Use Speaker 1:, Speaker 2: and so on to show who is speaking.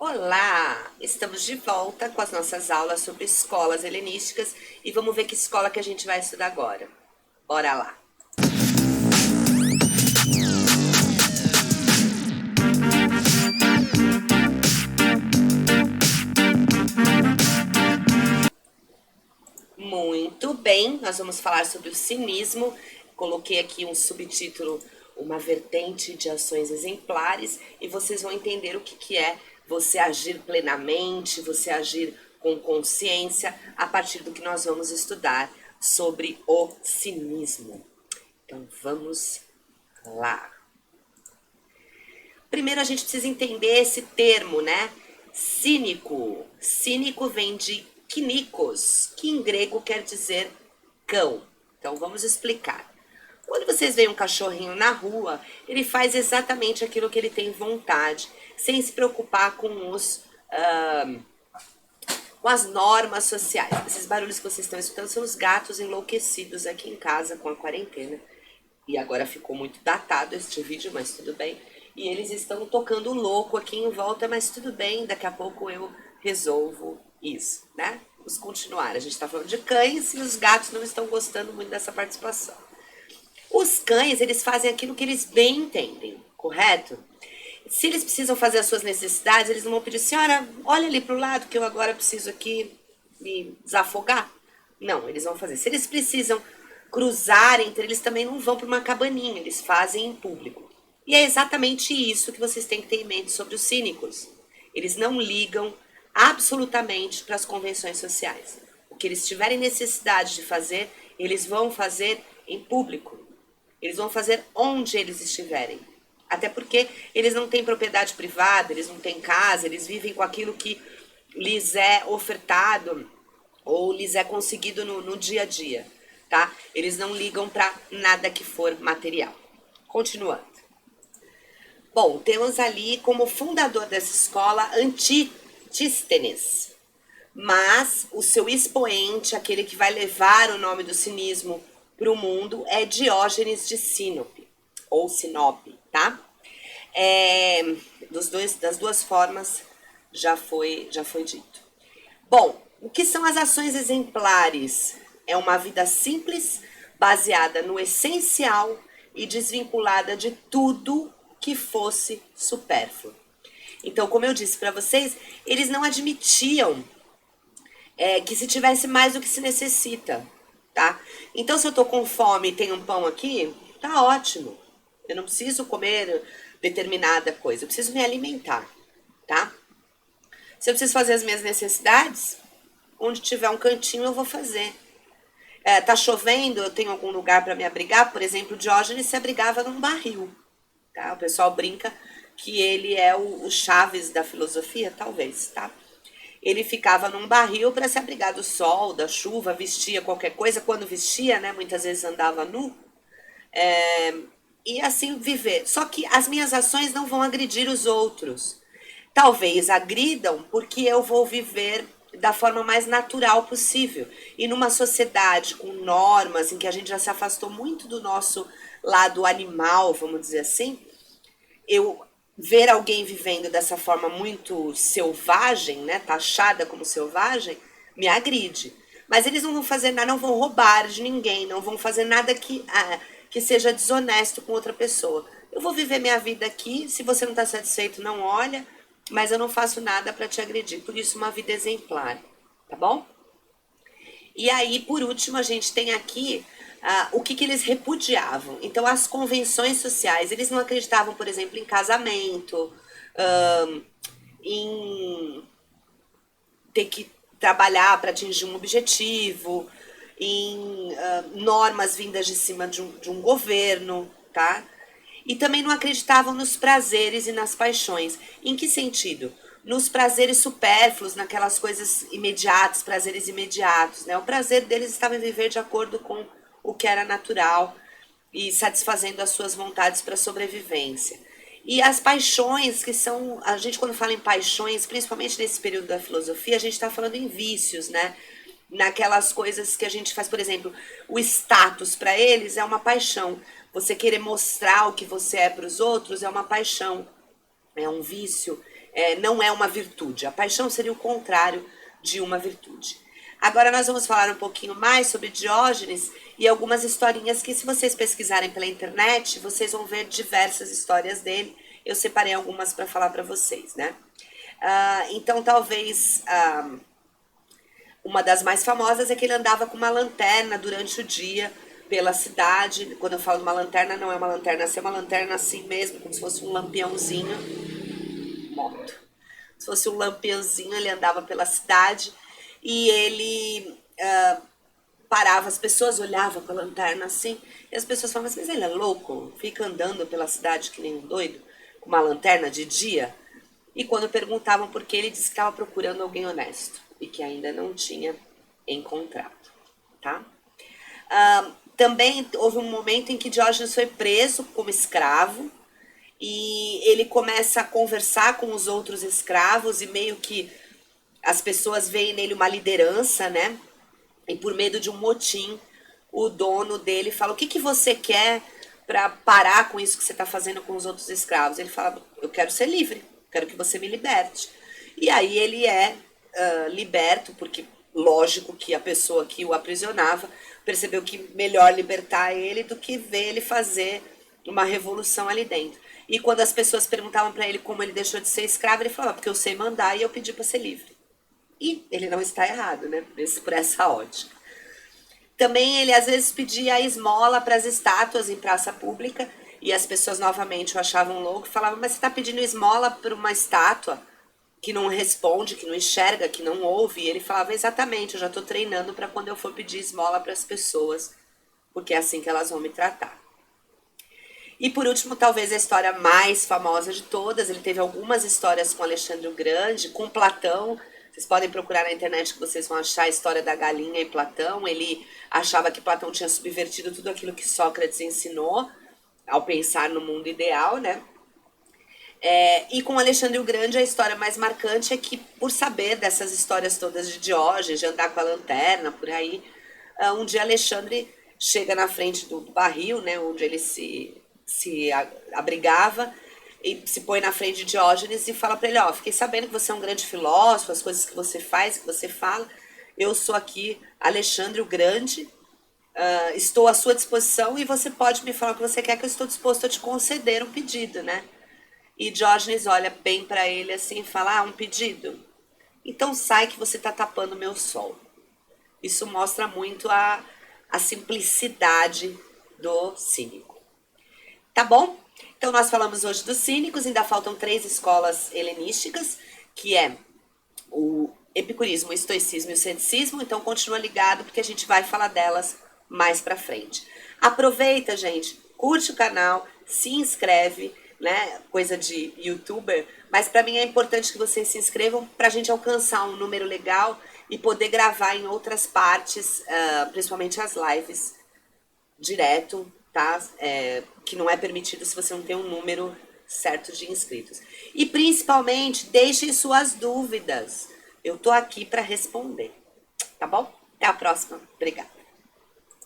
Speaker 1: Olá! Estamos de volta com as nossas aulas sobre escolas helenísticas e vamos ver que escola que a gente vai estudar agora. Bora lá! Muito bem, nós vamos falar sobre o cinismo. Coloquei aqui um subtítulo, uma vertente de ações exemplares, e vocês vão entender o que é você agir plenamente, você agir com consciência, a partir do que nós vamos estudar sobre o cinismo. Então vamos lá. Primeiro a gente precisa entender esse termo, né? Cínico. Cínico vem de kinikos, que em grego quer dizer cão. Então vamos explicar. Quando vocês veem um cachorrinho na rua, ele faz exatamente aquilo que ele tem vontade, sem se preocupar com as normas sociais. Esses barulhos que vocês estão escutando são os gatos enlouquecidos aqui em casa com a quarentena. E agora ficou muito datado este vídeo, mas tudo bem. E eles estão tocando louco aqui em volta, mas tudo bem, daqui a pouco eu resolvo isso, né? Vamos continuar. A gente está falando de cães e os gatos não estão gostando muito dessa participação. Os cães, eles fazem aquilo que eles bem entendem, correto? Se eles precisam fazer as suas necessidades, eles não vão pedir, senhora, olha ali para o lado que eu agora preciso aqui me desafogar. Não, eles vão fazer. Se eles precisam cruzar entre eles, também não vão para uma cabaninha, eles fazem em público. E é exatamente isso que vocês têm que ter em mente sobre os cínicos. Eles não ligam absolutamente para as convenções sociais. O que eles tiverem necessidade de fazer, eles vão fazer em público. Eles vão fazer onde eles estiverem. Até porque eles não têm propriedade privada, eles não têm casa, eles vivem com aquilo que lhes é ofertado ou lhes é conseguido no dia a dia, tá? Eles não ligam para nada que for material. Continuando. Bom, temos ali como fundador dessa escola Antístenes, mas o seu expoente, aquele que vai levar o nome do cinismo para o mundo, é Diógenes de Sinope, ou Sinope, tá? Das duas formas já foi dito. Bom, o que são as ações exemplares? É uma vida simples, baseada no essencial e desvinculada de tudo que fosse supérfluo. Então, como eu disse para vocês, eles não admitiam que se tivesse mais do que se necessita, tá? Então, se eu tô com fome e tenho um pão aqui, tá ótimo. Eu não preciso comer determinada coisa, eu preciso me alimentar, tá? Se eu preciso fazer as minhas necessidades, onde tiver um cantinho eu vou fazer. Tá chovendo, eu tenho algum lugar para me abrigar, por exemplo, Diógenes se abrigava num barril, tá? O pessoal brinca que ele é o Chaves da filosofia, talvez, tá? Ele ficava num barril para se abrigar do sol, da chuva, vestia qualquer coisa, quando vestia, né, muitas vezes andava nu, e assim viver. Só que as minhas ações não vão agredir os outros. Talvez agridam porque eu vou viver da forma mais natural possível. E numa sociedade com normas, em que a gente já se afastou muito do nosso lado animal, vamos dizer assim, eu ver alguém vivendo dessa forma muito selvagem, né, taxada como selvagem, me agride. Mas eles não vão fazer nada, não vão roubar de ninguém, não vão fazer nada que seja desonesto com outra pessoa. Eu vou viver minha vida aqui, se você não está satisfeito, não olha, mas eu não faço nada para te agredir. Por isso, uma vida exemplar, tá bom? E aí, por último, a gente tem aqui o que eles repudiavam. Então, as convenções sociais, eles não acreditavam, por exemplo, em casamento, em ter que trabalhar para atingir um objetivo, em normas vindas de cima de um governo, tá? E também não acreditavam nos prazeres e nas paixões. Em que sentido? Nos prazeres supérfluos, naquelas coisas imediatas, prazeres imediatos, né? O prazer deles estava em viver de acordo com o que era natural e satisfazendo as suas vontades para a sobrevivência. E as paixões, que são, a gente quando fala em paixões, principalmente nesse período da filosofia, a gente está falando em vícios, né? Naquelas coisas que a gente faz, por exemplo, o status para eles é uma paixão. Você querer mostrar o que você é para os outros é uma paixão, é um vício, não é uma virtude. A paixão seria o contrário de uma virtude. Agora nós vamos falar um pouquinho mais sobre Diógenes e algumas historinhas que, se vocês pesquisarem pela internet, vocês vão ver diversas histórias dele. Eu separei algumas para falar para vocês, né? Então, talvez uma das mais famosas é que ele andava com uma lanterna durante o dia pela cidade. Quando eu falo de uma lanterna, não é uma lanterna assim, é uma lanterna assim mesmo, como se fosse um lampiãozinho. Moto. Se fosse um lampiãozinho, ele andava pela cidade e ele parava, as pessoas olhavam com a lanterna assim, e as pessoas falavam, mas ele é louco? Fica andando pela cidade que nem um doido, com uma lanterna de dia? E quando perguntavam por que, ele disse que estava procurando alguém honesto e que ainda não tinha encontrado, tá? Também houve um momento em que Diógenes foi preso como escravo e ele começa a conversar com os outros escravos e meio que as pessoas veem nele uma liderança, né? E por medo de um motim, o dono dele fala, o que você quer para parar com isso que você está fazendo com os outros escravos? Ele fala, eu quero ser livre, quero que você me liberte. E aí ele é liberto, porque lógico que a pessoa que o aprisionava percebeu que melhor libertar ele do que ver ele fazer uma revolução ali dentro. E quando as pessoas perguntavam para ele como ele deixou de ser escravo, ele falava, porque eu sei mandar e eu pedi para ser livre. E ele não está errado, né? Por essa ótica. Também ele às vezes pedia esmola para as estátuas em praça pública e as pessoas novamente o achavam louco e falavam, mas você está pedindo esmola para uma estátua que não responde, que não enxerga, que não ouve? E ele falava, exatamente, eu já estou treinando para quando eu for pedir esmola para as pessoas, porque é assim que elas vão me tratar. E por último, talvez a história mais famosa de todas, ele teve algumas histórias com Alexandre o Grande, com Platão. Vocês podem procurar na internet que vocês vão achar a história da galinha e Platão. Ele achava que Platão tinha subvertido tudo aquilo que Sócrates ensinou ao pensar no mundo ideal, né? E com Alexandre o Grande, a história mais marcante é que, por saber dessas histórias todas de Diógenes, de andar com a lanterna, por aí, um dia Alexandre chega na frente do barril, né, onde ele se abrigava, e se põe na frente de Diógenes e fala para ele, fiquei sabendo que você é um grande filósofo, as coisas que você faz, que você fala, eu sou aqui Alexandre o Grande, estou à sua disposição e você pode me falar o que você quer, que eu estou disposto a te conceder um pedido, né? E Diógenes olha bem para ele assim e fala, um pedido? Então sai que você está tapando meu sol. Isso mostra muito a simplicidade do cínico. Tá bom? Então nós falamos hoje dos cínicos, ainda faltam 3 escolas helenísticas, que é o epicurismo, o estoicismo e o ceticismo, então continua ligado porque a gente vai falar delas mais pra frente. Aproveita, gente, curte o canal, se inscreve, né, coisa de youtuber, mas para mim é importante que vocês se inscrevam pra gente alcançar um número legal e poder gravar em outras partes, principalmente as lives, direto, tá? Que não é permitido se você não tem um número certo de inscritos. E principalmente, deixem suas dúvidas. Eu tô aqui para responder, tá bom? Até a próxima. Obrigada.